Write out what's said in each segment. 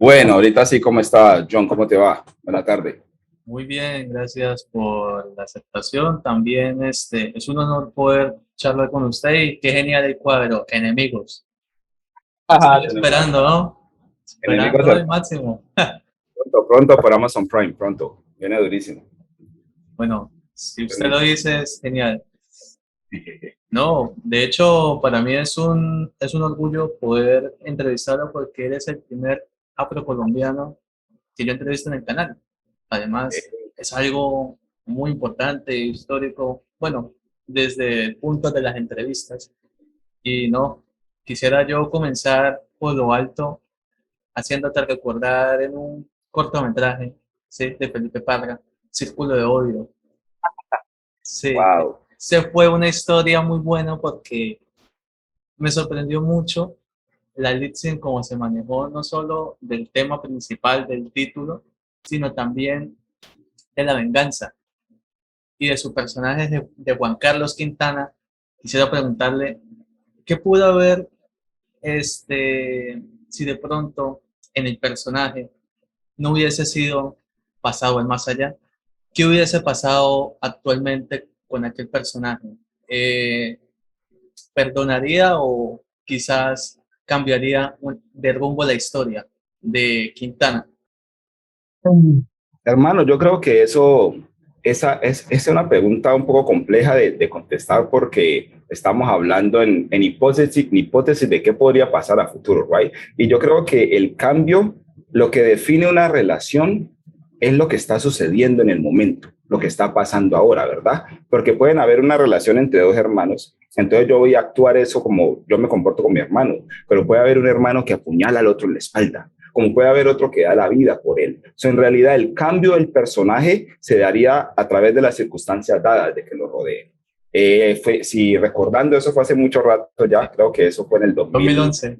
Bueno, ahorita sí, ¿cómo está, John? ¿Cómo te va? Buena tarde. Muy bien, gracias por la aceptación. También es un honor poder charlar con usted y qué genial el cuadro, enemigos. Ajá, Estoy tenemos esperando, ¿no? enemigos Esperando el máximo. pronto, pronto por Amazon Prime, pronto. Viene durísimo. Bueno, si usted lo Permiso. dice, es genial. No, de hecho, para mí es un orgullo poder entrevistarlo porque él es el primer afrocolombiano que yo entrevisto en el canal. Además, es algo muy importante, histórico, bueno, desde el punto de las entrevistas. Y no, quisiera yo comenzar por lo alto, haciéndote recordar en un cortometraje, ¿sí? De Felipe Parra, Círculo de Odio. Sí, Wow. se fue una historia muy buena porque me sorprendió mucho la lip sync como se manejó no solo del tema principal del título, sino también de la venganza y de su personaje de Juan Carlos Quintana. Quisiera preguntarle qué pudo haber, si de pronto en el personaje no hubiese sido pasado el más allá, ¿qué hubiese pasado actualmente con aquel personaje? Eh, ¿Perdonaría o quizás cambiaría de rumbo la historia de Quintana? Hermano, yo creo que esa es una pregunta un poco compleja de contestar porque estamos hablando en hipótesis de qué podría pasar a futuro, ¿right? Y yo creo que el cambio, lo que define una relación es lo que está sucediendo en el momento, lo que está pasando ahora, ¿verdad? Porque pueden haber una relación entre dos hermanos, entonces yo voy a actuar eso como yo me comporto con mi hermano, pero puede haber un hermano que apuñala al otro en la espalda, como puede haber otro que da la vida por él. En realidad, el cambio del personaje se daría a través de las circunstancias dadas de que lo rodeen. Si recordando, eso fue hace mucho rato ya, creo que eso fue en el 2011.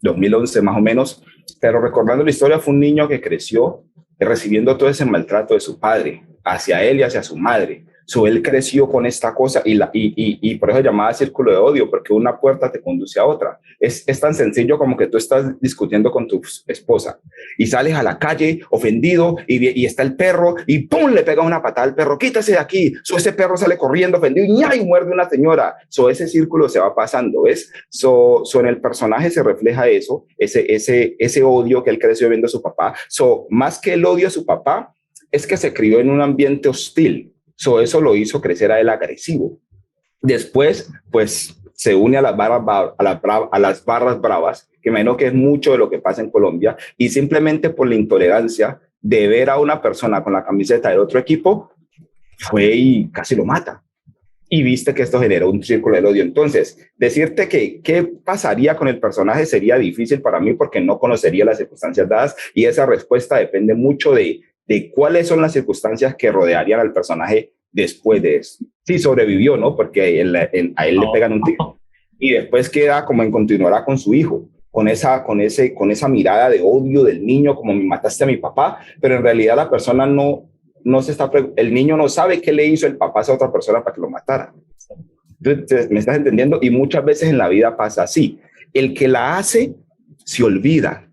2011 más o menos, pero recordando la historia, fue un niño que creció recibiendo todo ese maltrato de su padre hacia él y hacia su madre. Él creció con esta cosa y por eso llamaba círculo de odio, porque una puerta te conduce a otra. Es tan sencillo como que tú estás discutiendo con tu esposa y sales a la calle ofendido y está el perro y ¡pum! Le pega una patada al perro, quítase de aquí. Ese perro sale corriendo ofendido y muerde a una señora. Ese círculo se va pasando, ¿ves? En el personaje se refleja eso, ese odio que él creció viendo a su papá. Más que el odio a su papá, es que se crió en un ambiente hostil. Eso lo hizo crecer a él agresivo. Después, pues se une a a las barras bravas, que menos que es mucho de lo que pasa en Colombia, y simplemente por la intolerancia de ver a una persona con la camiseta del otro equipo, fue y casi lo mata. Y viste que esto generó un círculo del odio. Entonces, decirte que qué pasaría con el personaje sería difícil para mí porque no conocería las circunstancias dadas y esa respuesta depende mucho de cuáles son las circunstancias que rodearían al personaje después de eso. Sí, sobrevivió, ¿no? Porque a él le pegan un tiro Oh, y después queda como en continuará con su hijo, con esa mirada de odio del niño, como me mataste a mi papá, pero en realidad la persona no se está, el niño no sabe qué le hizo el papá a esa otra persona para que lo matara. Entonces, ¿me estás entendiendo? Y muchas veces en la vida pasa así. El que la hace se olvida,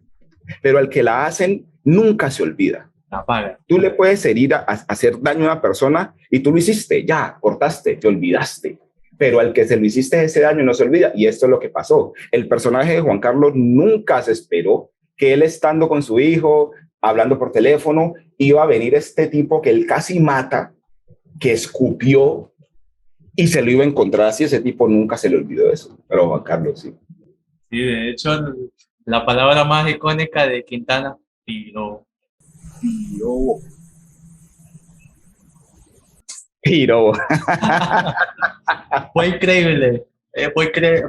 pero al que la hacen nunca se olvida. la paga. Tú le puedes herir, hacer daño a una persona y tú lo hiciste, ya, cortaste, te olvidaste. Pero al que se lo hiciste ese daño no se olvida. Y esto es lo que pasó. El personaje de Juan Carlos nunca se esperó que él estando con su hijo, hablando por teléfono, iba a venir este tipo que él casi mata, que escupió y se lo iba a encontrar así. Ese tipo nunca se le olvidó eso. Pero Juan Carlos sí. Sí, de hecho, la palabra más icónica de Quintana, piro. Piro. Piro. Fue increíble,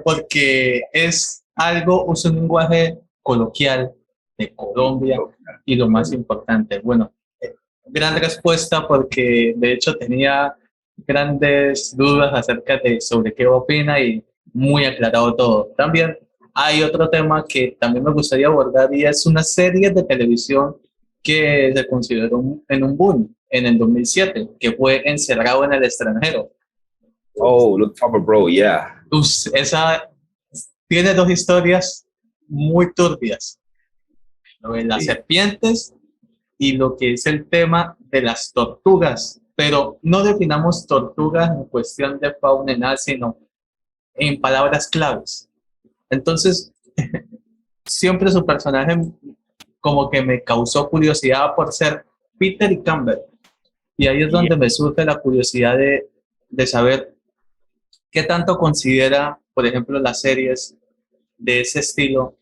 porque es algo, es un lenguaje coloquial de Colombia y lo más importante, bueno, gran respuesta porque de hecho tenía grandes dudas acerca de sobre qué opina y muy aclarado todo. También hay otro tema que también me gustaría abordar y es una serie de televisión que se consideró en un boom en el 2007, que fue Encerrado en el extranjero. Oh, look, Papa Bro, yeah. Esa tiene dos historias muy turbias. lo de las Sí. serpientes y lo que es el tema de las tortugas, pero no definamos tortugas en cuestión de fauna y nada, sino en palabras claves. Entonces, siempre su personaje como que me causó curiosidad por ser Peter y Campbell. Y ahí es Y donde me surge la curiosidad de saber qué tanto considera, por ejemplo, las series de ese estilo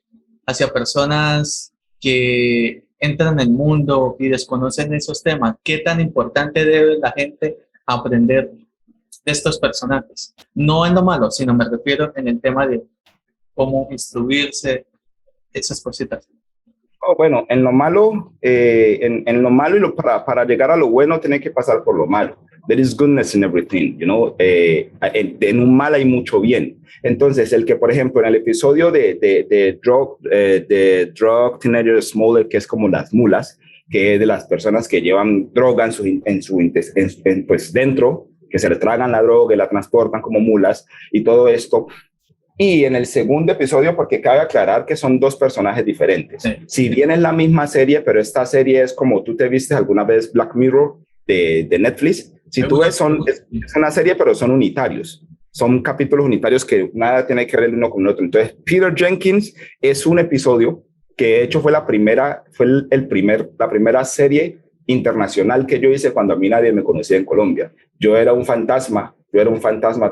hacia personas que entran en el mundo y desconocen esos temas. ¿Qué tan importante debe la gente aprender de estos personajes? No en lo malo, sino me refiero en el tema de cómo instruirse, esas cositas. oh, bueno, en lo malo para llegar a lo bueno tiene que pasar por lo malo. There is goodness in everything, you know. En un mal hay mucho bien. Entonces, el que, por ejemplo, en el episodio de Drug Teenager Smaller, que es como las mulas, que es de las personas que llevan droga pues dentro, que se le tragan la droga y la transportan como mulas y todo esto. Y en el segundo episodio, porque cabe aclarar que son dos personajes diferentes. Sí. Si bien es la misma serie, pero esta serie es como tú te viste alguna vez Black Mirror de Netflix. Si tú ves, es una serie, pero son unitarios. Son capítulos unitarios que nada tiene que ver el uno con el otro. Entonces, Peter Jenkins es un episodio que de hecho fue la primera serie internacional que yo hice cuando a mí nadie me conocía en Colombia. Yo era un fantasma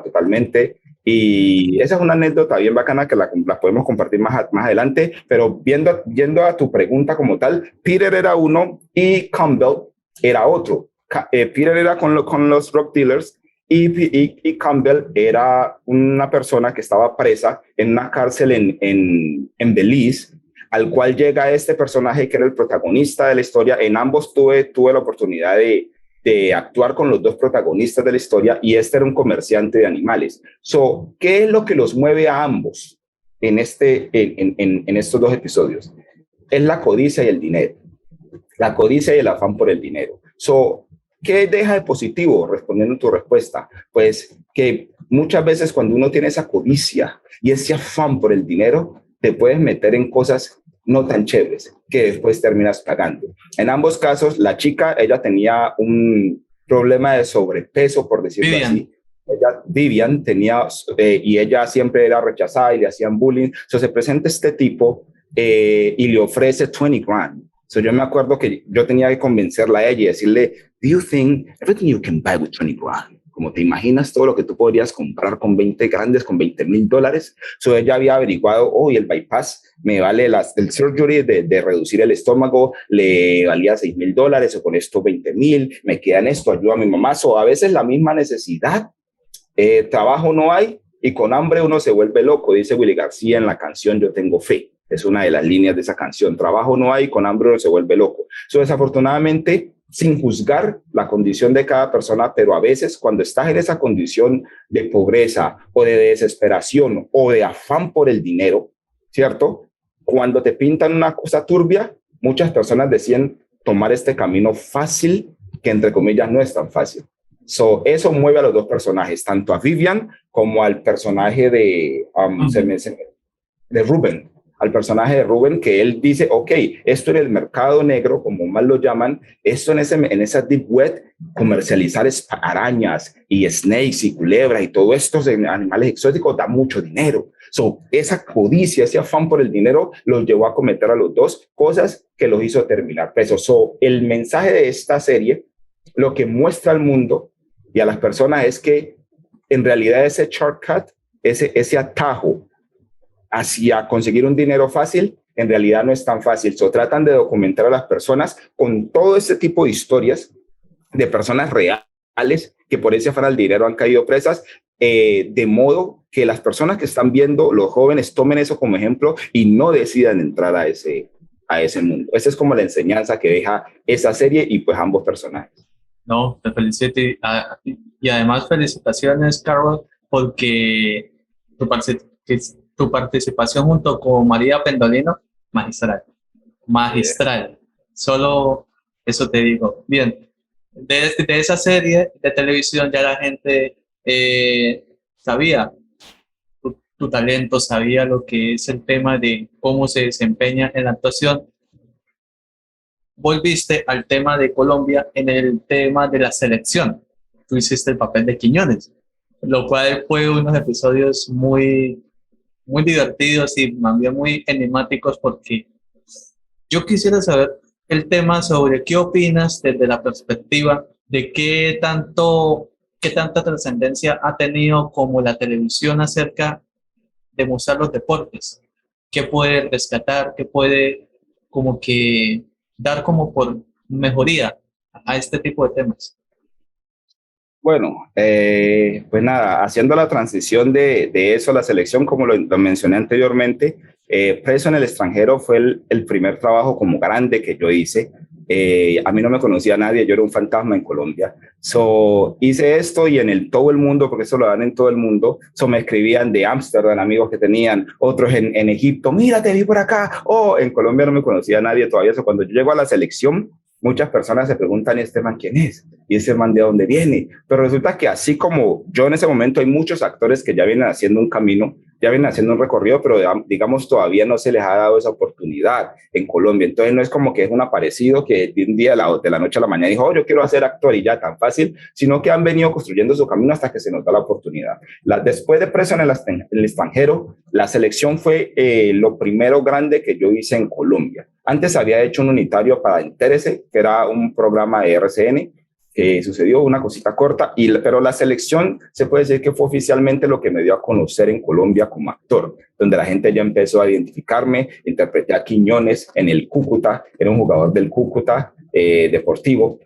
totalmente. Y esa es una anécdota bien bacana que la podemos compartir más adelante, pero yendo a tu pregunta como tal, Peter era uno y Campbell era otro. Peter era con los drug dealers y Campbell era una persona que estaba presa en una cárcel en Belice, al cual llega este personaje que era el protagonista de la historia. En ambos tuve la oportunidad de actuar con los dos protagonistas de la historia y este era un comerciante de animales. So, ¿qué es lo que los mueve a ambos en estos dos episodios? Es la codicia y el dinero. La codicia y el afán por el dinero. So, ¿qué deja de positivo? Respondiendo a tu respuesta, pues que muchas veces cuando uno tiene esa codicia y ese afán por el dinero, te puedes meter en cosas no tan chéveres que después terminas pagando. En ambos casos, la chica, ella tenía un problema de sobrepeso, por decirlo así. Vivian tenía, y ella siempre era rechazada y le hacían bullying. So, se presenta este tipo y le ofrece 20 grand. So, yo me acuerdo que yo tenía que convencerla a ella y decirle, do you think everything you can buy with 20 grand? Como te imaginas todo lo que tú podrías comprar con 20 grandes, con $20,000. So, ella había averiguado, y el bypass me vale el surgery de reducir el estómago, le valía $6,000 o con esto 20,000, me queda en esto, ayuda a mi mamá. So, a veces la misma necesidad, trabajo no hay y con hambre uno se vuelve loco, dice Willy García en la canción Yo Tengo Fe. Es una de las líneas de esa canción. Trabajo no hay, con hambre uno se vuelve loco. So, desafortunadamente, sin juzgar la condición de cada persona, pero a veces cuando estás en esa condición de pobreza o de desesperación o de afán por el dinero, ¿cierto? Cuando te pintan una cosa turbia, muchas personas deciden tomar este camino fácil, que entre comillas no es tan fácil. So, eso mueve a los dos personajes, tanto a Vivian como al personaje de Rubén, al personaje de Rubén, que él dice, ok, esto en el mercado negro, como mal lo llaman, esto en esa deep web, comercializar arañas y snakes y culebras y todo estos animales exóticos da mucho dinero. So, esa codicia, ese afán por el dinero los llevó a cometer a los dos cosas que los hizo terminar presos. So, el mensaje de esta serie, lo que muestra al mundo y a las personas es que en realidad ese shortcut, ese atajo hacia conseguir un dinero fácil, en realidad no es tan fácil. So, tratan de documentar a las personas con todo este tipo de historias de personas reales que por ese afán al dinero han caído presas, de modo que las personas que están viendo, los jóvenes, tomen eso como ejemplo y no decidan entrar a ese mundo. Esa es como la enseñanza que deja esa serie y pues ambos personajes. No, te felicito y además felicitaciones, Carol, porque tu participación junto con María Pendolino, magistral, magistral. Solo eso te digo. Bien, de esa serie de televisión ya la gente sabía tu talento, sabía lo que es el tema de cómo se desempeña en la actuación. volviste al tema de Colombia en el tema de la selección. Tú hiciste el papel de Quiñones, lo cual fue unos episodios muy divertidos y también muy enigmáticos, porque yo quisiera saber el tema sobre qué opinas desde la perspectiva de qué tanta trascendencia ha tenido como la televisión acerca de mostrar los deportes, qué puede rescatar, qué puede como que dar como por mejoría a este tipo de temas. Bueno, pues nada, haciendo la transición de eso a la selección, como lo mencioné anteriormente, Preso en el extranjero fue el primer trabajo como grande que yo hice. A mí no me conocía nadie, yo era un fantasma en Colombia. Hice esto y todo el mundo, porque eso lo dan en todo el mundo, me escribían de Ámsterdam, amigos que tenían, otros en Egipto, mira, te vi por acá. En Colombia no me conocía nadie todavía. Cuando yo llego a la selección, muchas personas se preguntan, ¿y este man quién es? ¿Y ese man de dónde viene? Pero resulta que así como yo en ese momento, hay muchos actores que ya vienen haciendo un camino, ya vienen haciendo un recorrido, pero digamos todavía no se les ha dado esa oportunidad en Colombia. Entonces no es como que es un aparecido que de un día de la noche a la mañana dijo, yo quiero ser actor y ya tan fácil, sino que han venido construyendo su camino hasta que se nos da la oportunidad. Después de Preso en el extranjero, la selección fue lo primero grande que yo hice en Colombia. Antes había hecho un unitario para Entérese, que era un programa de RCN, que sucedió una cosita corta, pero la selección se puede decir que fue oficialmente lo que me dio a conocer en Colombia como actor, donde la gente ya empezó a identificarme. Interpreté a Quiñones en el Cúcuta, era un jugador del Cúcuta deportivo,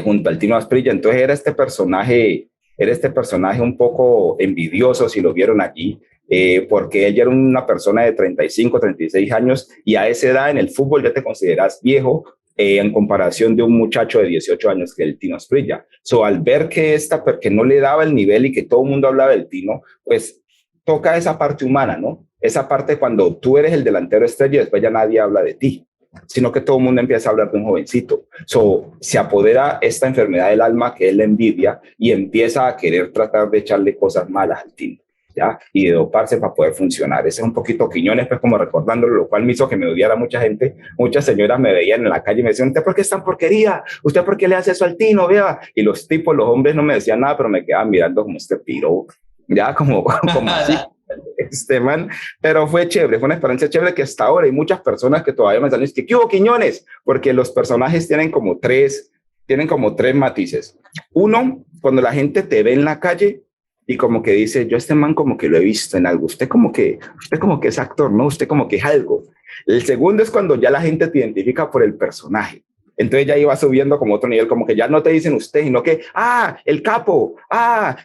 junto al Tino Asprilla. Entonces era este personaje un poco envidioso, si lo vieron allí, porque él ya era una persona de 35, 36 años, y a esa edad en el fútbol ya te consideras viejo, en comparación de un muchacho de 18 años que es el Tino Asprilla. Al ver que no le daba el nivel y que todo el mundo hablaba del Tino, pues toca esa parte humana, ¿no? Esa parte cuando tú eres el delantero estrella y después ya nadie habla de ti, sino que todo el mundo empieza a hablar de un jovencito. Se apodera esta enfermedad del alma, que es la envidia, y empieza a querer tratar de echarle cosas malas al Tino, ¿ya? Y de doparse para poder funcionar. Ese es un poquito Quiñones, pues, como recordándolo, lo cual me hizo que me odiara mucha gente. Muchas señoras me veían en la calle y me decían, ¿usted por qué es tan porquería? ¿Usted por qué le hace eso al Tino? Vea. Y los hombres no me decían nada, pero me quedaban mirando como este piro, ya como así. Este man, pero fue chévere, fue una experiencia chévere, que hasta ahora hay muchas personas que todavía me salen, ¿qué hubo, Quiñones? Porque los personajes tienen como tres matices. Uno, cuando la gente te ve en la calle y como que dice, yo este man como que lo he visto en algo, usted como que es actor, ¿no? Usted como que es algo. El segundo es cuando ya la gente te identifica por el personaje. Entonces ya iba subiendo como otro nivel, como que ya no te dicen usted, sino que, el Capo,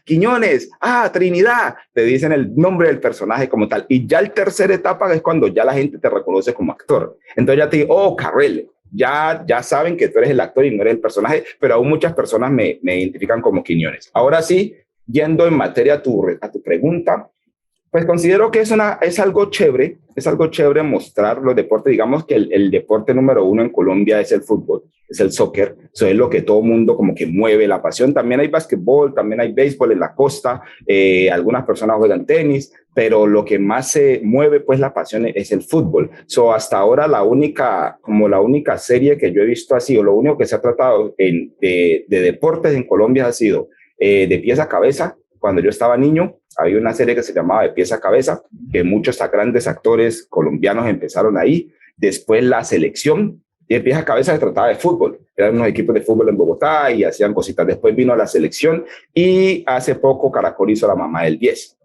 Quiñones, Trinidad, te dicen el nombre del personaje como tal. Y ya el tercera etapa es cuando ya la gente te reconoce como actor. Entonces ya te digo, Carrel, ya saben que tú eres el actor y no eres el personaje, pero aún muchas personas me identifican como Quiñones. Ahora sí, yendo en materia a tu pregunta, pues considero que es algo chévere mostrar los deportes. Digamos que el deporte número uno en Colombia es el fútbol, es el soccer. Eso es lo que todo mundo como que mueve la pasión. También hay básquetbol, también hay béisbol en la costa, algunas personas juegan tenis, pero lo que más se mueve pues la pasión es el fútbol. Hasta ahora la única serie que yo he visto así, o lo único que se ha tratado de deportes en Colombia ha sido de pies a cabeza. Cuando yo estaba niño, había una serie que se llamaba De pies a cabeza, que muchos grandes actores colombianos empezaron ahí. Después la selección, De pies a cabeza, se trataba de fútbol. Eran unos equipos de fútbol en Bogotá y hacían cositas. Después vino la selección y hace poco Caracol hizo La mamá del 10.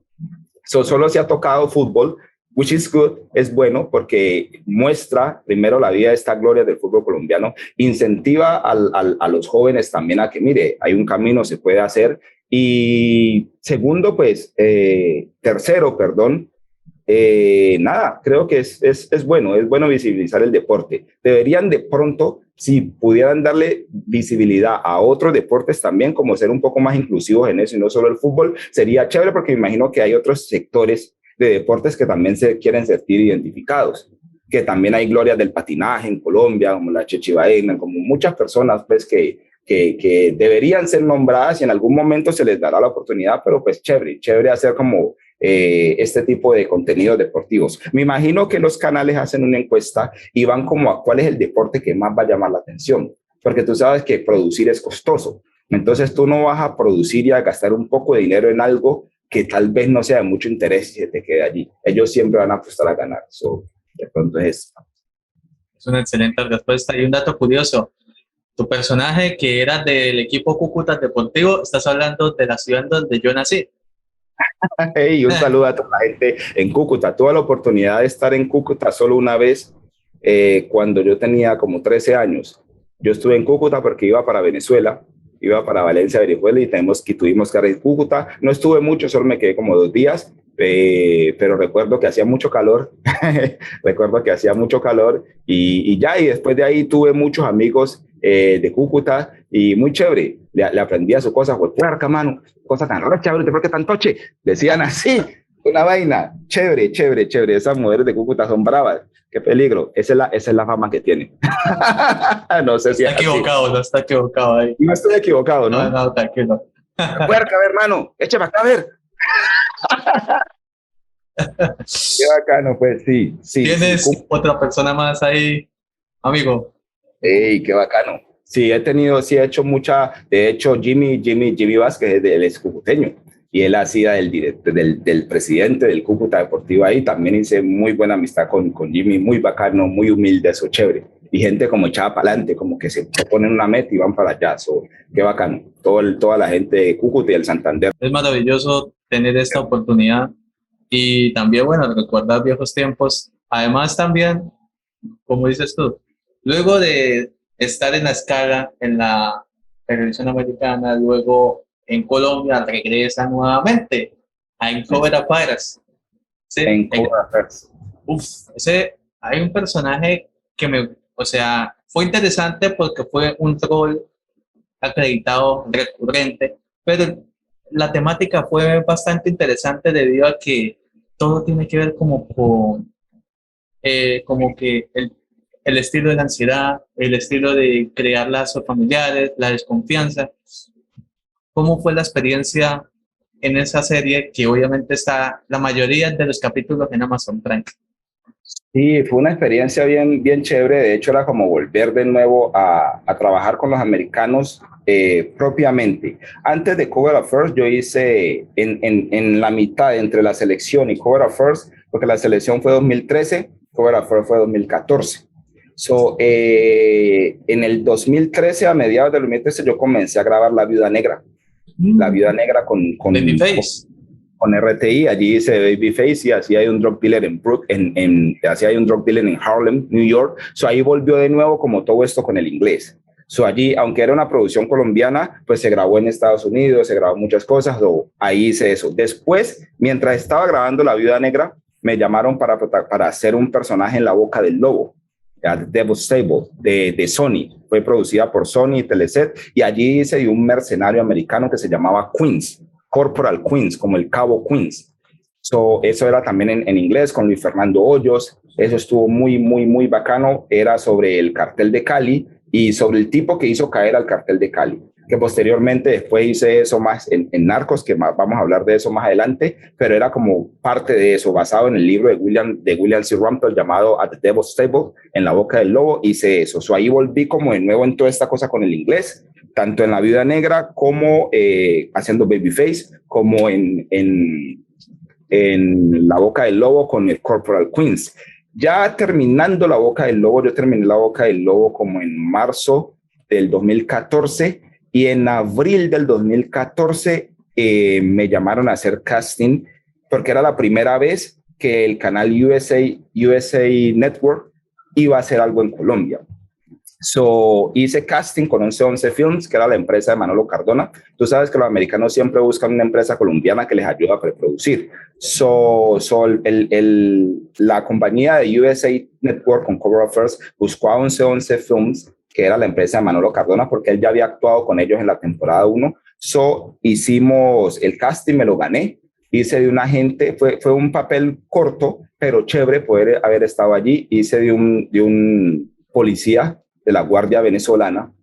Solo se ha tocado fútbol, which is good, es bueno porque muestra primero la vida de esta gloria del fútbol colombiano, incentiva a los jóvenes también a que, mire, hay un camino, se puede hacer. Y segundo, tercero, nada, creo que es bueno visibilizar el deporte. Deberían de pronto, si pudieran darle visibilidad a otros deportes también, como ser un poco más inclusivos en eso y no solo el fútbol, sería chévere, porque me imagino que hay otros sectores de deportes que también se quieren sentir identificados, que también hay glorias del patinaje en Colombia, como la Chechi Baena, como muchas personas pues que deberían ser nombradas y en algún momento se les dará la oportunidad, pero pues chévere hacer como este tipo de contenidos deportivos. Me imagino que los canales hacen una encuesta y van como a cuál es el deporte que más va a llamar la atención, porque tú sabes que producir es costoso. Entonces tú no vas a producir y a gastar un poco de dinero en algo que tal vez no sea de mucho interés y se te quede allí. Ellos siempre van a apostar a ganar. De pronto Es una excelente respuesta. Y un dato curioso, tu personaje que era del equipo Cúcuta Deportivo, estás hablando de la ciudad donde yo nací. Hey, un saludo a toda la gente en Cúcuta. Tuve la oportunidad de estar en Cúcuta solo una vez cuando yo tenía como 13 años. Yo estuve en Cúcuta porque iba para Venezuela, iba para Valencia, Venezuela y tuvimos que estar en Cúcuta. No estuve mucho, solo me quedé como 2 días, pero recuerdo que hacía mucho calor. Recuerdo que hacía mucho calor y después de ahí tuve muchos amigos de Cúcuta y muy chévere. Le aprendí a su cosa, fue puerca, mano, cosa tan rocha, ¿por qué tan toche? Decían así, una vaina, chévere, chévere, chévere. Esas mujeres de Cúcuta son bravas. Qué peligro. Esa es la fama que tienen. No sé si está equivocado, no está equivocado ahí. No estoy equivocado, ¿no? No, tranquilo. Puerca, a ver, hermano, eche para acá, a ver. Qué bacano, pues sí. ¿Tienes otra persona más ahí, amigo? ¡Ey, qué bacano! Sí, he hecho mucha, de hecho, Jimmy Vázquez, él es cucuteño y él hacía del presidente del Cúcuta Deportivo ahí. También hice muy buena amistad con Jimmy, muy bacano, muy humilde, eso chévere. Y gente como echada para adelante, como que se ponen una meta y van para allá. Qué bacano. Toda la gente de Cúcuta y el Santander. Es maravilloso tener esta oportunidad y también, bueno, recordar viejos tiempos. Además, también, como dices tú, luego de estar en la escala en la televisión americana, luego en Colombia, regresa nuevamente a Cover Affairs. ¿Sí? En Cover Affairs. Hay un personaje que o sea, fue interesante porque fue un rol acreditado recurrente, pero la temática fue bastante interesante debido a que todo tiene que ver como que el estilo de la ansiedad, el estilo de crear lazos familiares, la desconfianza. ¿Cómo fue la experiencia en esa serie que obviamente está la mayoría de los capítulos en Amazon Prime? Sí, fue una experiencia bien chévere. De hecho, era como volver de nuevo a trabajar con los americanos propiamente. Antes de Cover Affairs, yo hice en la mitad entre la selección y Cover Affairs, porque la selección fue 2013, Cover Affairs fue 2014. En el 2013, a mediados del 2013, yo comencé a grabar La Viuda Negra. La Viuda Negra con RTI, allí hice Babyface y así hay un drug dealer un drug dealer en Harlem, New York. Ahí volvió de nuevo como todo esto con el inglés. Allí, aunque era una producción colombiana, pues se grabó en Estados Unidos, se grabó muchas cosas, ahí hice eso. Después, mientras estaba grabando La Viuda Negra, me llamaron para hacer un personaje en La Boca del Lobo, The Devil's Stable, de Sony. Fue producida por Sony y Teleset, y allí hice de un mercenario americano que se llamaba Queens, Corporal Queens, como el Cabo Queens. Eso era también en inglés con Luis Fernando Hoyos. Eso estuvo muy bacano. Era sobre el cartel de Cali y sobre el tipo que hizo caer al cartel de Cali, que posteriormente después hice eso más en Narcos, que vamos a hablar de eso más adelante, pero era como parte de eso, basado en el libro de William C. Rumpel llamado At the Devil's Stable, en La Boca del Lobo. Hice eso. Ahí volví como de nuevo en toda esta cosa con el inglés, tanto en La Viuda Negra como haciendo Babyface, como en La Boca del Lobo con el Corporal Queens. Ya terminando La Boca del Lobo, yo terminé La Boca del Lobo como en marzo del 2014 y en abril del 2014 me llamaron a hacer casting porque era la primera vez que el canal USA Network iba a hacer algo en Colombia. Hice casting con 1111 Films, que era la empresa de Manolo Cardona. Tú sabes que los americanos siempre buscan una empresa colombiana que les ayude a preproducir. La compañía de USA Network con Cover Affairs buscó a 1111 Films, que era la empresa de Manolo Cardona, porque él ya había actuado con ellos en la temporada 1. Hicimos el casting, me lo gané. Hice de un agente, fue un papel corto, pero chévere poder haber estado allí. Hice de un policía de la Guardia Venezolana.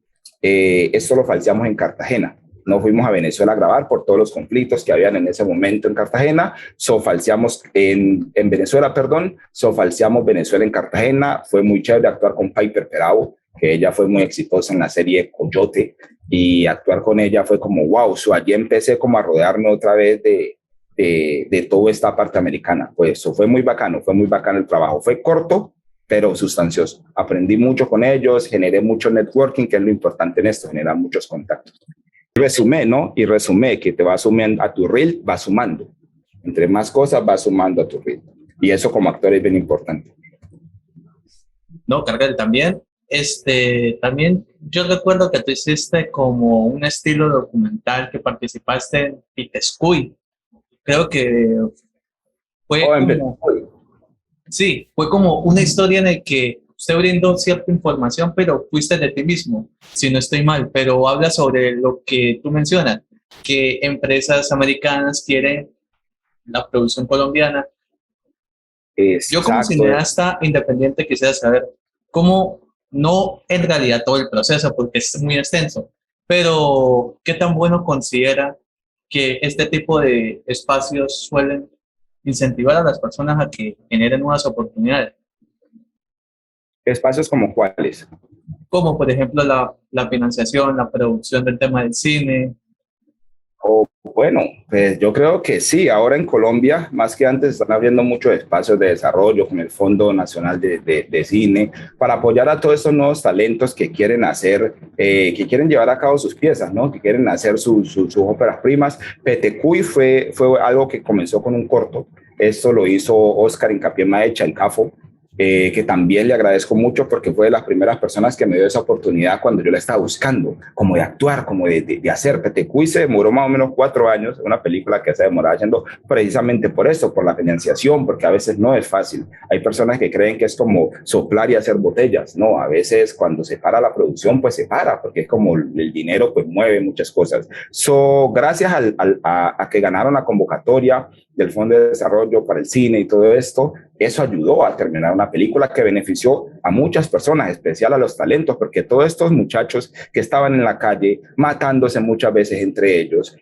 Esto lo falseamos en Cartagena. no fuimos a Venezuela a grabar por todos los conflictos que habían en ese momento en Cartagena. Falseamos en Venezuela, perdón. Falseamos Venezuela en Cartagena. Fue muy chévere actuar con Piper Perabo, que ella fue muy exitosa en la serie Coyote, y actuar con ella fue como wow. Allí empecé como a rodearme otra vez de toda esta parte americana. Pues eso fue muy bacano el trabajo. Fue corto, pero sustancioso. Aprendí mucho con ellos, generé mucho networking, que es lo importante en esto, generar muchos contactos. Resumé, ¿no? Y resumé que te va sumando a tu reel, va sumando. Entre más cosas, va sumando a tu reel. Y eso como actor es bien importante. No, Cargel, también yo recuerdo que tú hiciste como un estilo documental que participaste en Pitescuy. Creo que fue fue como una historia en la que usted brindó cierta información, pero fuiste de ti mismo, si no estoy mal, pero habla sobre lo que tú mencionas, que empresas americanas quieren la producción colombiana. Exacto. Yo como cineasta independiente quisiera saber cómo, no en realidad todo el proceso, porque es muy extenso, pero qué tan bueno considera que este tipo de espacios suelen incentivar a las personas a que generen nuevas oportunidades. ¿Espacios como cuáles? Como por ejemplo la financiación, la producción del tema del cine. Bueno, pues yo creo que sí. Ahora en Colombia, más que antes, están abriendo muchos espacios de desarrollo con el Fondo Nacional de Cine para apoyar a todos estos nuevos talentos que quieren hacer, que quieren llevar a cabo sus piezas, ¿no? Que quieren hacer sus óperas primas. Petecuy fue algo que comenzó con un corto. Esto lo hizo Oscar Hincapié Maecha, el CAFO, que también le agradezco mucho porque fue de las primeras personas que me dio esa oportunidad cuando yo la estaba buscando, como de actuar, como de hacer. Petecuy se demoró más o menos 4 años, una película que se demoraba haciendo precisamente por eso, por la financiación, porque a veces no es fácil. Hay personas que creen que es como soplar y hacer botellas, no, a veces cuando se para la producción, pues se para, porque es como el dinero pues mueve muchas cosas. Gracias a que ganaron la convocatoria del Fondo de Desarrollo para el Cine y todo esto, eso ayudó a terminar una película que benefició a muchas personas, en especial a los talentos, porque todos estos muchachos que estaban en la calle, matándose muchas veces entre ellos,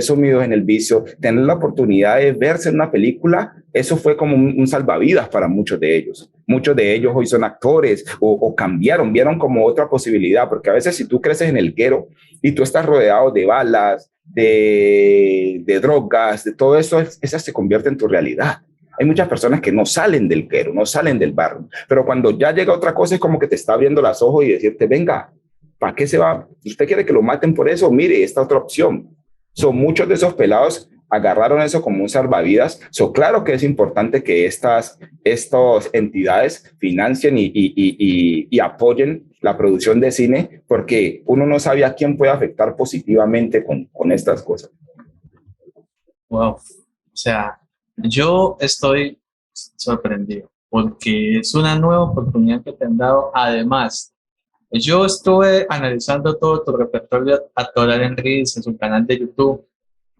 sumidos en el vicio, tener la oportunidad de verse en una película, eso fue como un salvavidas para muchos de ellos. Muchos de ellos hoy son actores o cambiaron, vieron como otra posibilidad, porque a veces si tú creces en el guero y tú estás rodeado de balas, de drogas, de todo eso, esa se convierte en tu realidad. Hay muchas personas que no salen del guero, no salen del barrio, pero cuando ya llega otra cosa es como que te está abriendo los ojos y decirte, venga, ¿para qué se va? ¿Usted quiere que lo maten por eso? Mire, esta otra opción. Muchos de esos pelados agarraron eso como un salvavidas. Claro que es importante que estas entidades financien y apoyen la producción de cine, porque uno no sabe a quién puede afectar positivamente con estas cosas. Wow. O sea, yo estoy sorprendido porque es una nueva oportunidad que te han dado. Además, yo estuve analizando todo tu repertorio actoral en Reels, en su canal de YouTube.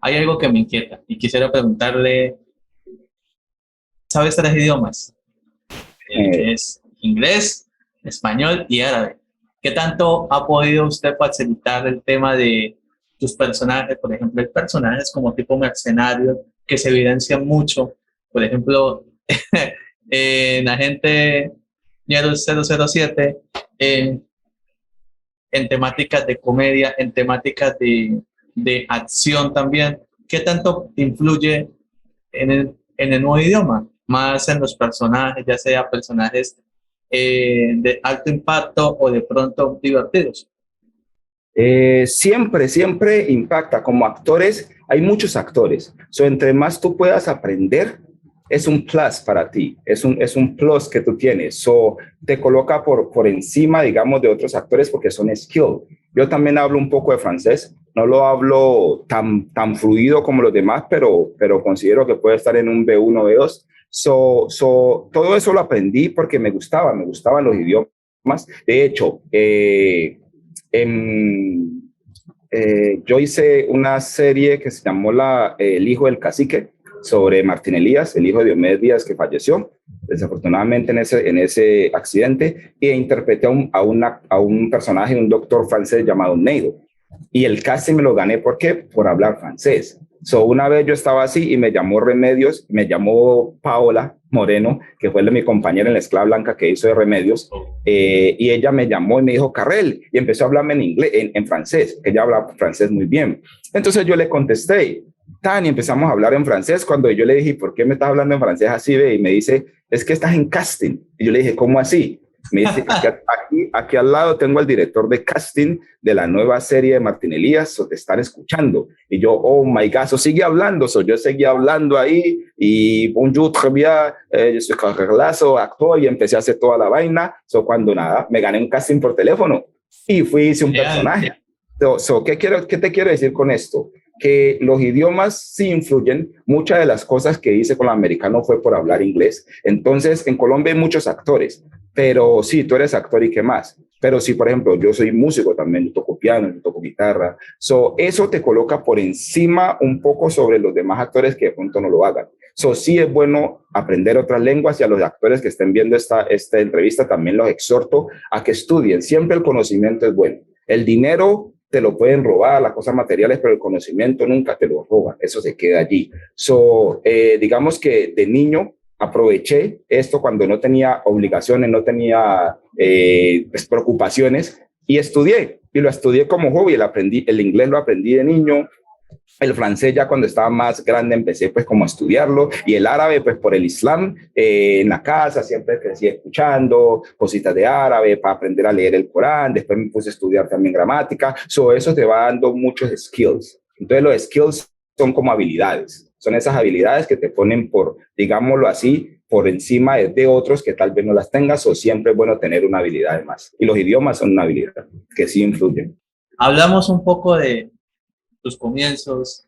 Hay algo que me inquieta y quisiera preguntarle, ¿sabes 3 idiomas? Que es inglés, español y árabe. ¿Qué tanto ha podido usted facilitar el tema de tus personajes? Por ejemplo, hay personajes como tipo mercenario que se evidencian mucho. Por ejemplo, en Agente 007, en temáticas de comedia, en temáticas de acción también. ¿Qué tanto influye en el nuevo idioma? Más en los personajes, ya sea personajes de alto impacto o de pronto divertidos. Siempre impacta. Como actores, hay muchos actores. Entre más tú puedas aprender, es un plus para ti, es un plus que tú tienes. Te coloca por encima, digamos, de otros actores porque son skill. Yo también hablo un poco de francés, no lo hablo tan fluido como los demás, pero considero que puede estar en un B1, B2. Todo eso lo aprendí porque me gustaban los idiomas. De hecho, yo hice una serie que se llamó El hijo del cacique, sobre Martín Elías, el hijo de Diomedes Díaz, que falleció desafortunadamente en ese accidente, e interpreté a un personaje, un doctor francés llamado Neido. Y el casting me lo gané, ¿por qué? Por hablar francés. So, una vez yo estaba así y me llamó Remedios, me llamó Paola Moreno, que fue mi compañera en la Esclava Blanca que hizo de Remedios, y ella me llamó y me dijo, Carrel, y empezó a hablarme en inglés, en francés, que ella habla francés muy bien. Entonces yo le contesté, y empezamos a hablar en francés. Cuando yo le dije, ¿por qué me estás hablando en francés así? Ve? Y me dice, es que estás en casting. Y yo le dije, ¿cómo así? Me dice, es que aquí al lado tengo al director de casting de la nueva serie de Martín Elías, o te están escuchando. Y yo, oh my God, so sigue hablando. So yo seguía hablando ahí y bonjour, très bien, yo soy Carrelazo, actor, y empecé a hacer toda la vaina. So cuando nada, me gané un casting por teléfono y hice un personaje. ¿Qué te quiero decir con esto? Que los idiomas sí influyen. Muchas de las cosas que hice con el americano fue por hablar inglés. Entonces, en Colombia hay muchos actores, pero sí, tú eres actor y qué más. Pero sí, por ejemplo, yo soy músico también, toco piano, toco guitarra. Eso te coloca por encima un poco sobre los demás actores que de pronto no lo hagan. Sí es bueno aprender otras lenguas, y a los actores que estén viendo esta entrevista también los exhorto a que estudien. Siempre el conocimiento es bueno. El dinero te lo pueden robar, las cosas materiales, pero el conocimiento nunca te lo roban, eso se queda allí. Digamos que de niño aproveché esto cuando no tenía obligaciones, no tenía pues, preocupaciones, y lo estudié como hobby. El inglés lo aprendí de niño. El francés ya cuando estaba más grande empecé pues como a estudiarlo, y el árabe pues por el Islam, en la casa siempre crecí escuchando cositas de árabe para aprender a leer el Corán. Después me puse a estudiar también gramática. Eso te va dando muchos skills. Entonces los skills son como habilidades, son esas habilidades que te ponen por, digámoslo así, por encima de otros que tal vez no las tengas, o siempre es bueno tener una habilidad más. Y los idiomas son una habilidad que sí influyen. Hablamos un poco de tus comienzos,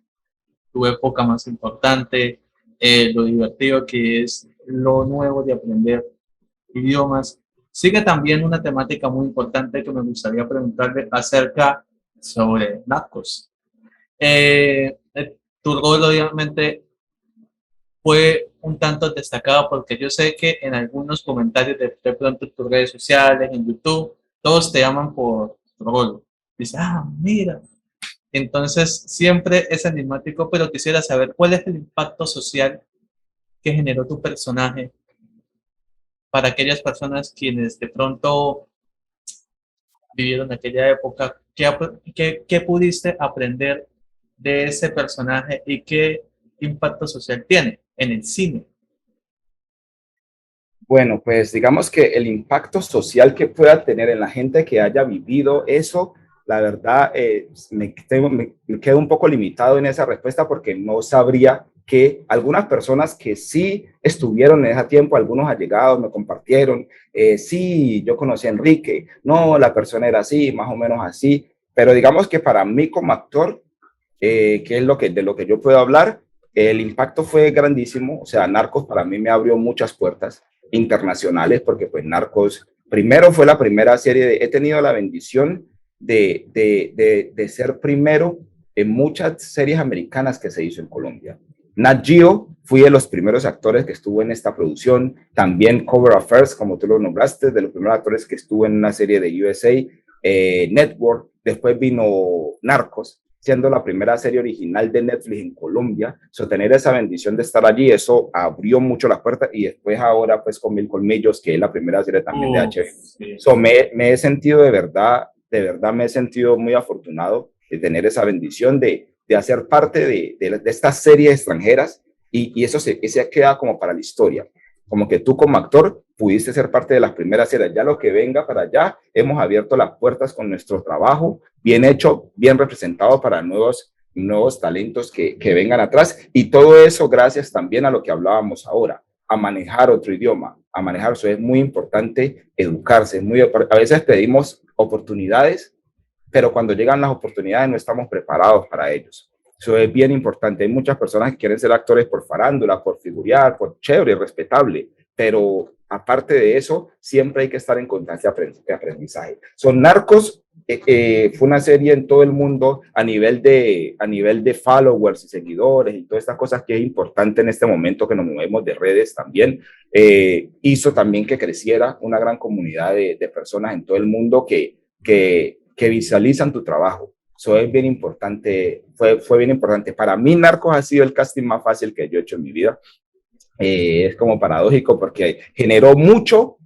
tu época más importante, lo divertido que es lo nuevo de aprender idiomas. Sigue también una temática muy importante que me gustaría preguntarle acerca sobre Narcos. Tu rol obviamente fue un tanto destacado, porque yo sé que en algunos comentarios de pronto en tus redes sociales, en YouTube, todos te llaman por tu rol. Dice, mira. Entonces, siempre es enigmático, pero quisiera saber cuál es el impacto social que generó tu personaje para aquellas personas quienes de pronto vivieron aquella época. ¿Qué pudiste aprender de ese personaje y qué impacto social tiene en el cine? Bueno, pues digamos que el impacto social que pueda tener en la gente que haya vivido eso, la verdad, me quedo un poco limitado en esa respuesta, porque no sabría que algunas personas que sí estuvieron en ese tiempo, algunos allegados me compartieron, sí, yo conocí a Enrique, no, la persona era así, más o menos así, pero digamos que para mí como actor, que es de lo que yo puedo hablar, el impacto fue grandísimo. O sea, Narcos para mí me abrió muchas puertas internacionales, porque pues Narcos, primero fue la primera serie, he tenido la bendición de ser primero en muchas series americanas que se hizo en Colombia. Nat Geo, fui de los primeros actores que estuvo en esta producción. También Cover Affairs, como tú lo nombraste, de los primeros actores que estuvo en una serie de USA Network. Después vino Narcos, siendo la primera serie original de Netflix en Colombia. Tener esa bendición de estar allí, eso abrió mucho las puertas. Y después ahora pues con Mil Colmillos, que es la primera serie también de HBO. Sí. Me he sentido de verdad me he sentido muy afortunado de tener esa bendición de hacer parte de estas series extranjeras, y eso se queda como para la historia, como que tú como actor pudiste ser parte de las primeras series. Ya lo que venga para allá, hemos abierto las puertas con nuestro trabajo bien hecho, bien representado para nuevos talentos que vengan atrás, y todo eso gracias también a lo que hablábamos ahora, a manejar otro idioma, a manejar. Eso es muy importante, educarse. A veces pedimos oportunidades, pero cuando llegan las oportunidades no estamos preparados para ellos. Eso es bien importante. Hay muchas personas que quieren ser actores por farándula, por figurear, por chévere, respetable, pero aparte de eso, siempre hay que estar en constante aprendizaje. Narcos fue una serie en todo el mundo a nivel de followers y seguidores y todas estas cosas, que es importante en este momento que nos movemos de redes también. Hizo también que creciera una gran comunidad de personas en todo el mundo que visualizan tu trabajo. Eso es bien importante, fue bien importante. Para mí, Narcos ha sido el casting más fácil que yo he hecho en mi vida. Es como paradójico porque generó mucho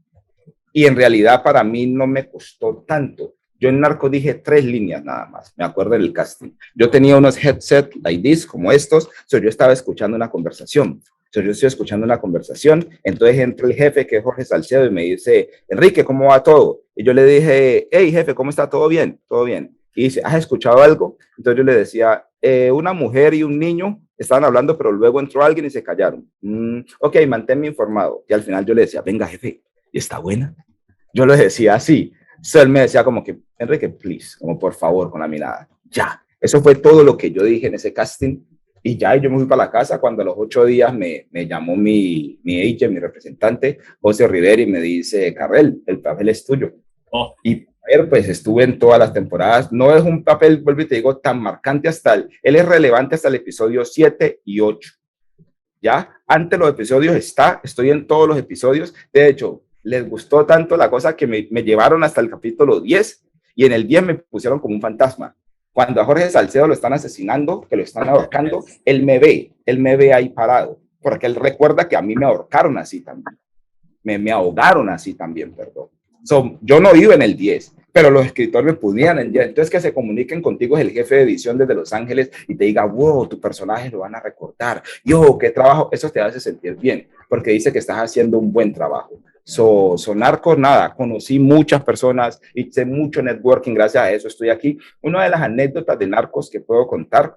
y en realidad para mí no me costó tanto. Yo en Narco dije 3 líneas nada más, me acuerdo del casting. Yo tenía unos headsets like this, como estos, yo estaba escuchando una conversación. Yo estoy escuchando una conversación, entonces entra el jefe, que es Jorge Salcedo, y me dice, Enrique, ¿cómo va todo? Y yo le dije, hey jefe, ¿cómo está? ¿Todo bien? ¿Todo bien? Y dice, ¿has escuchado algo? Entonces yo le decía, una mujer y un niño estaban hablando, pero luego entró alguien y se callaron. Ok, manténme informado. Y al final yo le decía, venga jefe, ¿y está buena? Yo le decía así. So, él me decía como que, Enrique, please, como por favor, con la mirada. Ya, eso fue todo lo que yo dije en ese casting. Y ya, yo me fui para la casa cuando a los 8 días me llamó mi agent, mi representante, José Rivera, y me dice, Carrel, el papel es tuyo. Oh. Y a ver, pues estuve en todas las temporadas. No es un papel, vuelvo y te digo, tan marcante hasta él es relevante hasta el episodio 7 y 8. Ya, antes los episodios estoy en todos los episodios. De hecho, les gustó tanto la cosa que me llevaron hasta el capítulo 10 y en el 10 me pusieron como un fantasma. Cuando a Jorge Salcedo lo están asesinando, que lo están ahorcando, él me ve ahí parado, porque él recuerda que a mí me ahorcaron así también, me ahogaron así también, perdón. Yo no vivo en el 10, pero los escritores me podían en 10. Entonces que se comuniquen contigo es el jefe de edición desde Los Ángeles y te diga, wow, tu personaje lo van a recordar. Yo, qué trabajo, eso te hace sentir bien, porque dice que estás haciendo un buen trabajo. Narcos, nada, conocí muchas personas, hice mucho networking, gracias a eso estoy aquí. Una de las anécdotas de Narcos que puedo contar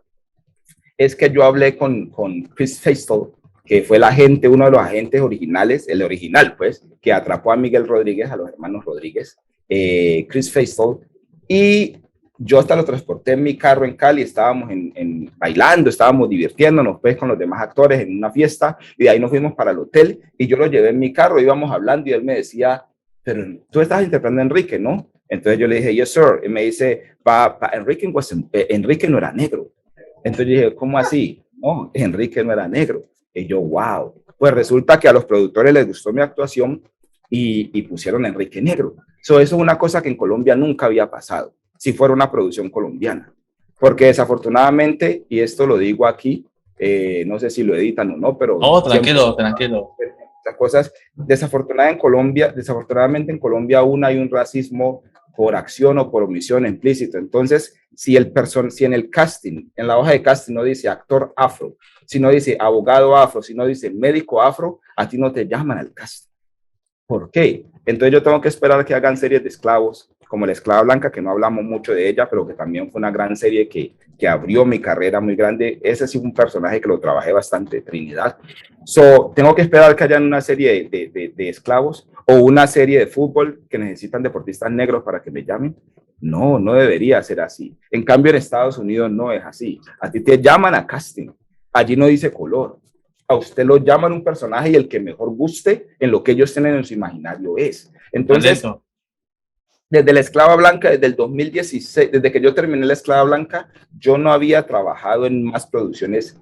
es que yo hablé con Chris Feistel, que fue el agente, uno de los agentes originales, el original, pues, que atrapó a Miguel Rodríguez, a los hermanos Rodríguez, Chris Feistel, y yo hasta lo transporté en mi carro en Cali, estábamos bailando, estábamos divirtiéndonos, pues, con los demás actores en una fiesta, y de ahí nos fuimos para el hotel, y yo lo llevé en mi carro, íbamos hablando, y él me decía, pero tú estás interpretando a Enrique, ¿no? Entonces yo le dije, yes, sir, y me dice, Enrique no era negro. Entonces yo dije, ¿cómo así? No, Enrique no era negro. Y yo, wow. Pues resulta que a los productores les gustó mi actuación y pusieron a Enrique negro. Eso es una cosa que en Colombia nunca había pasado, si fuera una producción colombiana. Porque desafortunadamente, y esto lo digo aquí, no sé si lo editan o no, pero... Oh, tranquilo, tranquilo. Las cosas, desafortunadamente en Colombia aún hay un racismo por acción o por omisión implícito. Entonces, si en el casting, en la hoja de casting no dice actor afro, si no dice abogado afro, si no dice médico afro, a ti no te llaman al casting. ¿Por qué? Entonces yo tengo que esperar que hagan series de esclavos, como La Esclava Blanca, que no hablamos mucho de ella, pero que también fue una gran serie que abrió mi carrera muy grande. Ese sí fue un personaje que lo trabajé bastante, Trinidad. Tengo que esperar que hayan una serie de esclavos o una serie de fútbol que necesitan deportistas negros para que me llamen. No, no debería ser así. En cambio, en Estados Unidos no es así. A ti te llaman a casting. Allí no dice color. A usted lo llaman un personaje y el que mejor guste en lo que ellos tienen en su imaginario es. Entonces, desde La Esclava Blanca, desde el 2016, desde que yo terminé La Esclava Blanca, yo no había trabajado en más producciones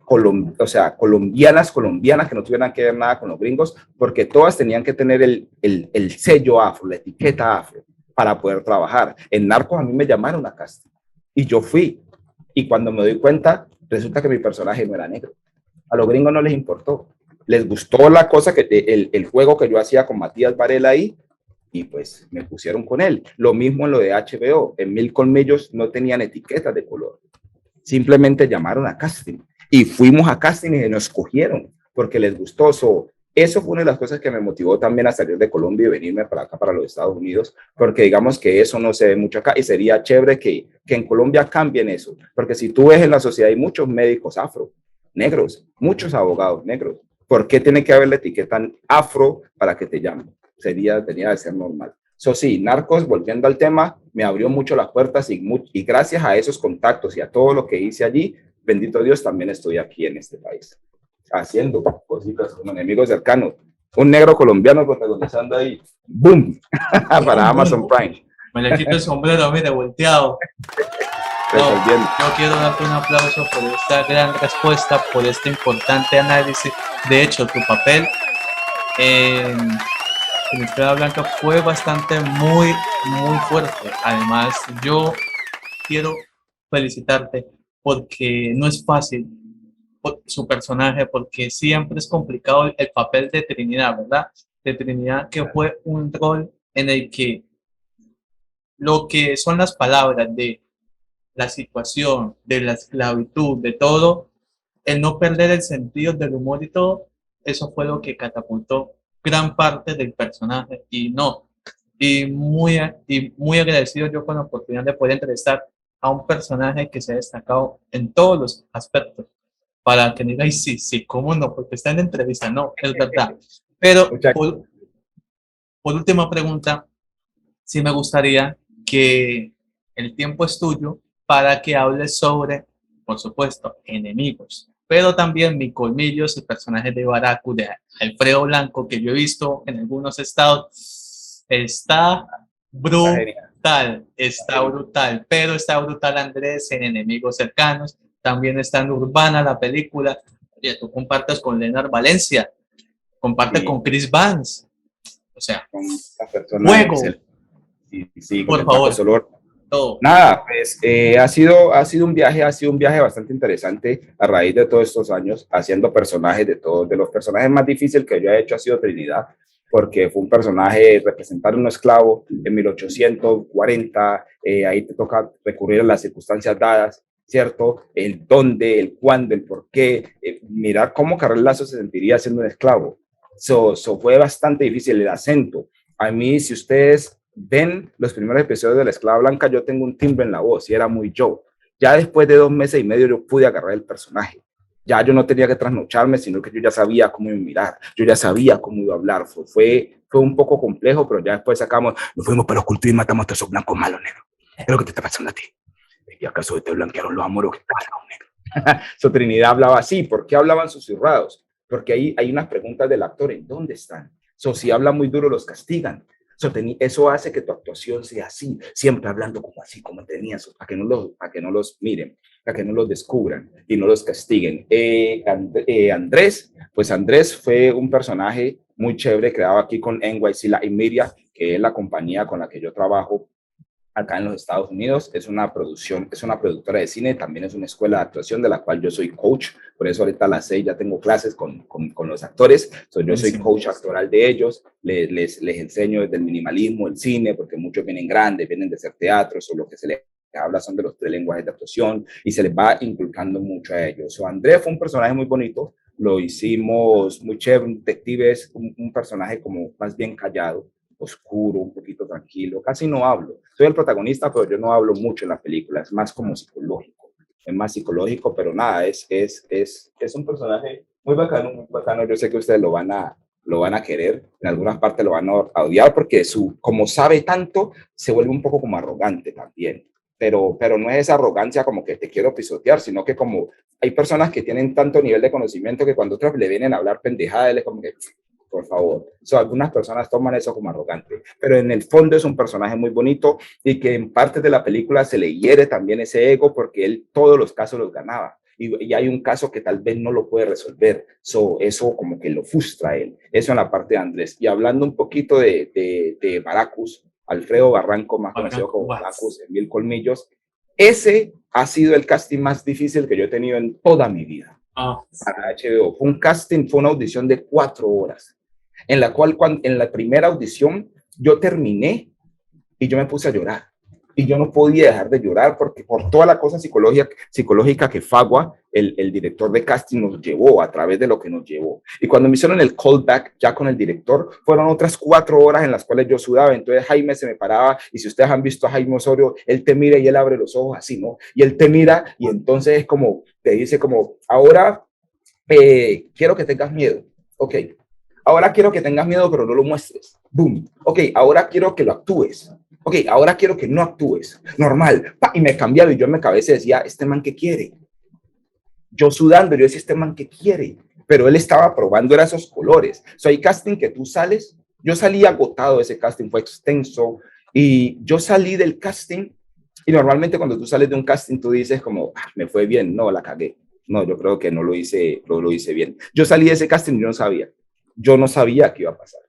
colombianas que no tuvieran que ver nada con los gringos, porque todas tenían que tener el sello afro, la etiqueta afro, para poder trabajar. En Narcos a mí me llamaron a casting y yo fui. Y cuando me doy cuenta, resulta que mi personaje no era negro. A los gringos no les importó. Les gustó la cosa, el juego que yo hacía con Matías Varela ahí, y pues me pusieron con él. Lo mismo en lo de HBO. En Mil Colmillos no tenían etiquetas de color. Simplemente llamaron a casting. Y fuimos a casting y nos escogieron porque les gustó. Eso fue una de las cosas que me motivó también a salir de Colombia y venirme para acá, para los Estados Unidos, porque digamos que eso no se ve mucho acá y sería chévere que en Colombia cambien eso. Porque si tú ves en la sociedad hay muchos médicos afro, negros, muchos abogados negros. ¿Por qué tiene que haber la etiqueta afro para que te llamen? Tenía de ser normal. Sí, Narcos, volviendo al tema, me abrió mucho las puertas y gracias a esos contactos y a todo lo que hice allí, bendito Dios, también estoy aquí en este país, haciendo cositas con enemigos cercanos. Un negro colombiano protagonizando ahí, ¡boom! Para Amazon Prime. Me le quito el sombrero, mire, volteado. No, yo quiero darte un aplauso por esta gran respuesta, por este importante análisis. De hecho, tu papel en La Esclava Blanca fue bastante muy fuerte. Además, yo quiero felicitarte porque no es fácil su personaje, porque siempre es complicado el papel de Trinidad, ¿verdad? De Trinidad, que fue un rol en el que lo que son las palabras de la situación, de la esclavitud, de todo, el no perder el sentido del humor y todo, eso fue lo que catapultó gran parte del personaje. Y muy agradecido yo con la oportunidad de poder entrevistar a un personaje que se ha destacado en todos los aspectos. Para que digáis, sí, sí, cómo no, porque está en la entrevista, no, es verdad. Pero Muchas por última pregunta, sí me gustaría que el tiempo es tuyo para que hables sobre, por supuesto, enemigos, pero también mi colmillos, el personaje de Baracu, de Alfredo Blanco, que yo he visto en algunos estados, está genial. está brutal, pero está brutal Andrés en Enemigos Cercanos, también está en Urbana la película. Oye, tú compartes con Leonard Valencia, comparte Sí, con Chris Vance, o sea, con la persona fuego, excelente. Sí, sí, con por el Paco favor, Solor. todo. Nada, pues ha sido un viaje bastante interesante a raíz de todos estos años haciendo personajes de todos. De los personajes más difíciles que yo he hecho ha sido Trinidad, porque fue un personaje representar un esclavo en 1840. Ahí te toca recurrir a las circunstancias dadas, ¿cierto? El dónde, el cuándo, el por qué. Mirar cómo Carrel Lazo se sentiría siendo un esclavo. Fue bastante difícil el acento. A mí, si ustedes ven los primeros episodios de La Esclava Blanca, yo tengo un timbre en la voz y era muy yo. Ya después de 2 meses y medio yo pude agarrar el personaje. Ya yo no tenía que trasnocharme, sino que yo ya sabía cómo iba a mirar, yo ya sabía cómo iba a hablar. Fue un poco complejo, pero ya después sacamos, nos fuimos para los cultivos y matamos a todos esos blancos malos, negro. Es lo que te está pasando a ti. ¿Y acaso te blanquearon los amores? Claro, negro. Su Trinidad hablaba así. ¿Por qué hablaban susurrados? Porque ahí hay unas preguntas del actor, ¿en dónde están? Si habla muy duro, los castigan. Eso hace que tu actuación sea así, siempre hablando como así, como tenías, para que no los miren, para que no los descubran y no los castiguen. Andrés, pues Andrés fue un personaje muy chévere creado aquí con NYC Latin Media, que es la compañía con la que yo trabajo acá en los Estados Unidos. Es una productora de cine, también es una escuela de actuación de la cual yo soy coach. Por eso ahorita a las 6 ya tengo clases con los actores. Yo soy coach actoral de ellos. Les enseño desde el minimalismo, el cine, porque muchos vienen grandes, vienen de hacer teatro, o lo que se les habla son de los 3 lenguajes de actuación y se les va inculcando mucho a ellos. Andrés fue un personaje muy bonito, lo hicimos muy chévere, un detective es un personaje como más bien callado, oscuro, un poquito tranquilo, casi no hablo. Soy el protagonista, pero yo no hablo mucho en la película, es más como psicológico, es más psicológico, pero nada, es un personaje muy bacano, muy bacano. Yo sé que ustedes lo van a querer, en algunas partes lo van a odiar porque como sabe tanto, se vuelve un poco como arrogante también. Pero no es esa arrogancia como que te quiero pisotear, sino que como hay personas que tienen tanto nivel de conocimiento que cuando otros le vienen a hablar pendejada, él es como que, por favor. Algunas personas toman eso como arrogante, pero en el fondo es un personaje muy bonito y que en parte de la película se le hiere también ese ego porque él todos los casos los ganaba. Y hay un caso que tal vez no lo puede resolver. Eso como que lo frustra a él. Eso en la parte de Andrés. Y hablando un poquito de Baracus, Alfredo Barranco, más conocido como Baracus en Mil Colmillos, ese ha sido el casting más difícil que yo he tenido en toda mi vida. Para HBO. Fue un casting, fue una audición de 4 horas, en la cual en la primera audición yo terminé y yo me puse a llorar. Y yo no podía dejar de llorar porque por toda la cosa psicológica que Fagua, el director de casting, nos llevó a través de lo que nos llevó. Y cuando me hicieron el callback ya con el director, fueron otras 4 horas en las cuales yo sudaba. Entonces Jaime se me paraba y si ustedes han visto a Jaime Osorio, él te mira y él abre los ojos así, ¿no? Y él te mira y entonces es como, te dice como, ahora quiero que tengas miedo. Ok. Ahora quiero que tengas miedo, pero no lo muestres. Boom. Ok, ahora quiero que lo actúes. Ok, ahora quiero que no actúes. Normal. Y me cambiaba y yo en mi cabeza decía, ¿este man qué quiere? Yo sudando, yo decía, ¿este man qué quiere? Pero él estaba probando esos colores. Hay casting que tú sales. Yo salí agotado de ese casting, fue extenso. Y yo salí del casting y normalmente cuando tú sales de un casting tú dices como, me fue bien, no, la cagué. No, yo creo que no lo hice bien. Yo salí de ese casting y yo no sabía qué iba a pasar.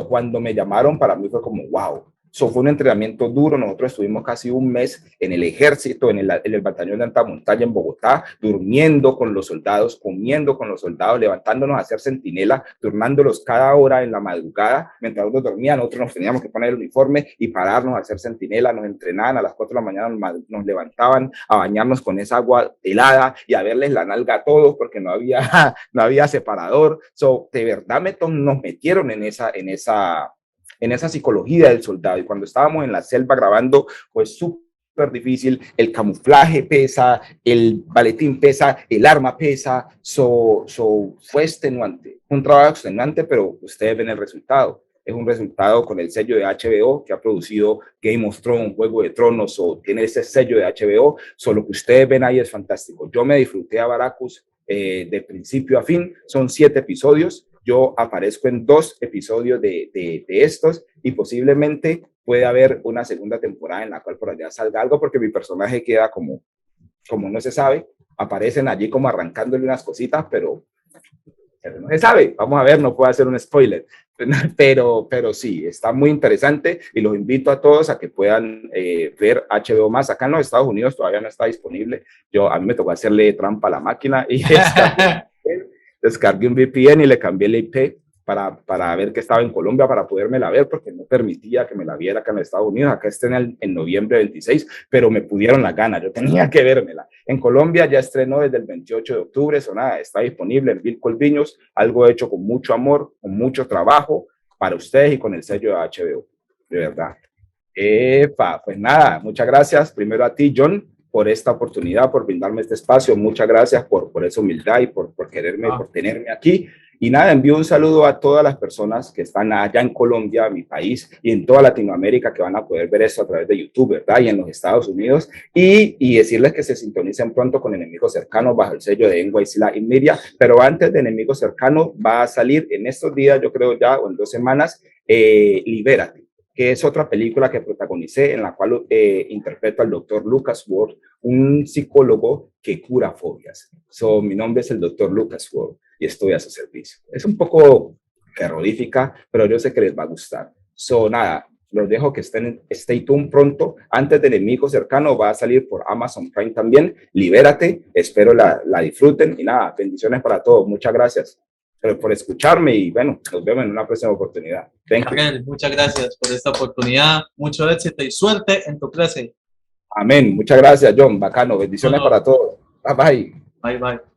Cuando me llamaron, para mí fue como, wow, So, fue un entrenamiento duro. Nosotros estuvimos casi un mes en el ejército, en el batallón de alta montaña en Bogotá, durmiendo con los soldados, comiendo con los soldados, levantándonos a hacer centinela, turnándolos cada hora en la madrugada. Mientras uno dormía, nosotros nos teníamos que poner el uniforme y pararnos a hacer centinela. Nos entrenaban a las 4 de la mañana, nos levantaban a bañarnos con esa agua helada y a verles la nalga a todos porque no había separador. So, de verdad nos metieron en esa psicología del soldado. Y cuando estábamos en la selva grabando, pues súper difícil, el camuflaje pesa, el baletín pesa, el arma pesa, fue extenuante, un trabajo extenuante, pero ustedes ven el resultado. Es un resultado con el sello de HBO que ha producido Game of Thrones, Juego de Tronos, o tiene ese sello de HBO. Lo que ustedes ven ahí es fantástico. Yo me disfruté a Baracus de principio a fin. Son 7 episodios. Yo aparezco en 2 episodios de estos y posiblemente puede haber una segunda temporada en la cual por allá salga algo, porque mi personaje queda como no se sabe. Aparecen allí como arrancándole unas cositas, pero no se sabe. Vamos a ver, no puedo hacer un spoiler, pero sí, está muy interesante y los invito a todos a que puedan ver HBO Max. Acá en los Estados Unidos todavía no está disponible. A mí me tocó hacerle trampa a la máquina y descargué un VPN y le cambié el IP para ver que estaba en Colombia, para podérmela ver, porque no permitía que me la viera acá en Estados Unidos. Acá está en noviembre 26, pero me pudieron la gana, yo tenía que vérmela. En Colombia ya estrenó desde el 28 de octubre, está disponible en Bill Colviños, algo hecho con mucho amor, con mucho trabajo para ustedes y con el sello de HBO, de verdad. Pues nada, muchas gracias primero a ti, John, por esta oportunidad, por brindarme este espacio. Muchas gracias por esa humildad y por quererme, por tenerme aquí. Y nada, envío un saludo a todas las personas que están allá en Colombia, mi país, y en toda Latinoamérica, que van a poder ver esto a través de YouTube, ¿verdad? Y en los Estados Unidos. Y decirles que se sintonicen pronto con Enemigos Cercanos bajo el sello de NYC Latin Media. Pero antes de Enemigos Cercanos va a salir en estos días, yo creo ya, o en 2 semanas, Libérate, que es otra película que protagonicé, en la cual interpreto al doctor Lucas Ward, un psicólogo que cura fobias. Mi nombre es el doctor Lucas Ward y estoy a su servicio. Es un poco terrorífica, pero yo sé que les va a gustar. Nada, los dejo que stay tuned pronto. Antes de Enemigos Cercanos va a salir por Amazon Prime también. Libérate, espero la disfruten y nada, bendiciones para todos. Muchas gracias por escucharme y bueno, nos vemos en una próxima oportunidad. Raquel, muchas gracias por esta oportunidad, mucho éxito y suerte en tu clase. Amén, muchas gracias, John, bacano, bendiciones para todos. Bye bye. Bye bye.